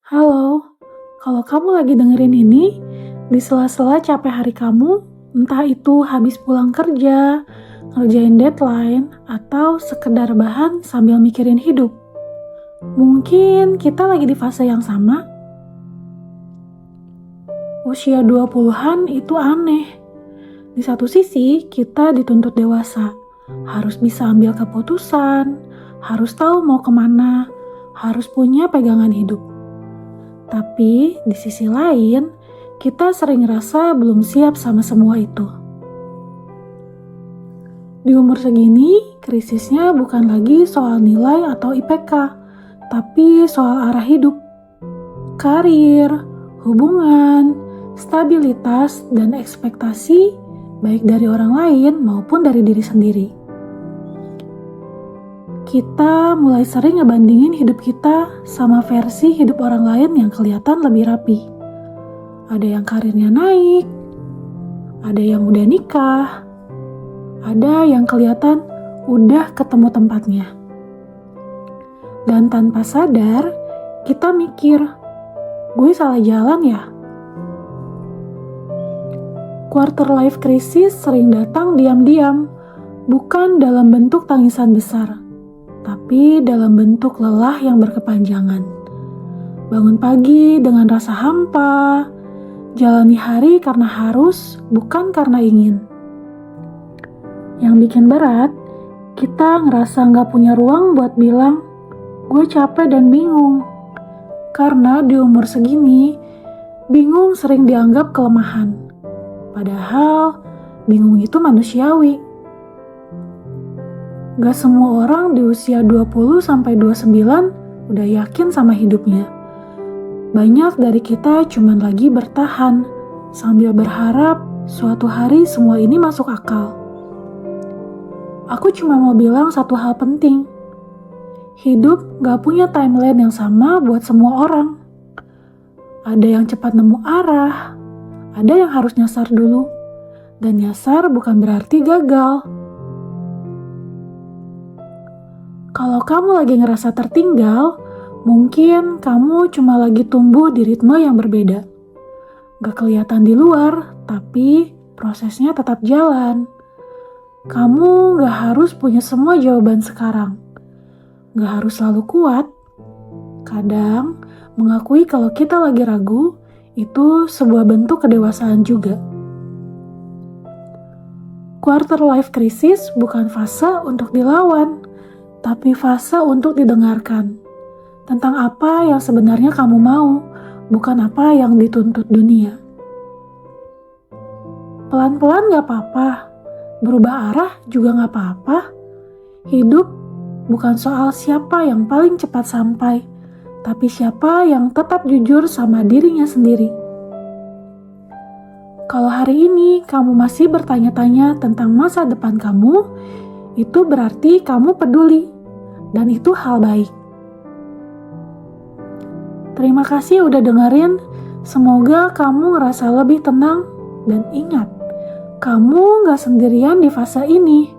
Halo, kalau kamu lagi dengerin ini, di sela-sela capek hari kamu, entah itu habis pulang kerja, ngerjain deadline, atau sekedar bahan sambil mikirin hidup. Mungkin kita lagi di fase yang sama. Usia 20-an itu aneh. Di satu sisi, kita dituntut dewasa. Harus bisa ambil keputusan, harus tahu mau kemana, harus punya pegangan hidup. Tapi di sisi lain, kita sering rasa belum siap sama semua itu. Di umur segini, krisisnya bukan lagi soal nilai atau IPK, tapi soal arah hidup, karir, hubungan, stabilitas, dan ekspektasi baik dari orang lain maupun dari diri sendiri. Kita mulai sering ngebandingin hidup kita sama versi hidup orang lain yang kelihatan lebih rapi. Ada yang karirnya naik, ada yang udah nikah, ada yang kelihatan udah ketemu tempatnya. Dan tanpa sadar, kita mikir, gue salah jalan ya? Quarter life crisis sering datang diam-diam, bukan dalam bentuk tangisan besar, tapi dalam bentuk lelah yang berkepanjangan. Bangun pagi dengan rasa hampa, jalani hari karena harus, bukan karena ingin. Yang bikin berat, kita ngerasa nggak punya ruang buat bilang, gue capek dan bingung. Karena di umur segini, bingung sering dianggap kelemahan. Padahal, bingung itu manusiawi. Gak semua orang di usia 20-29 udah yakin sama hidupnya. Banyak dari kita cuman lagi bertahan, sambil berharap suatu hari semua ini masuk akal. Aku cuma mau bilang satu hal penting. Hidup gak punya timeline yang sama buat semua orang. Ada yang cepat nemu arah, ada yang harus nyasar dulu. Dan nyasar bukan berarti gagal. Kalau kamu lagi ngerasa tertinggal, mungkin kamu cuma lagi tumbuh di ritme yang berbeda. Gak kelihatan di luar, tapi prosesnya tetap jalan. Kamu gak harus punya semua jawaban sekarang. Gak harus selalu kuat. Kadang, mengakui kalau kita lagi ragu, itu sebuah bentuk kedewasaan juga. Quarter life crisis bukan fase untuk dilawan, tapi fase untuk didengarkan. Tentang apa yang sebenarnya kamu mau, bukan apa yang dituntut dunia. Pelan-pelan gak apa-apa, berubah arah juga gak apa-apa. Hidup bukan soal siapa yang paling cepat sampai, tapi siapa yang tetap jujur sama dirinya sendiri. Kalau hari ini kamu masih bertanya-tanya tentang masa depan kamu, itu berarti kamu peduli, dan itu hal baik. Terima kasih udah dengerin, semoga kamu ngerasa lebih tenang, dan ingat, kamu gak sendirian di fase ini.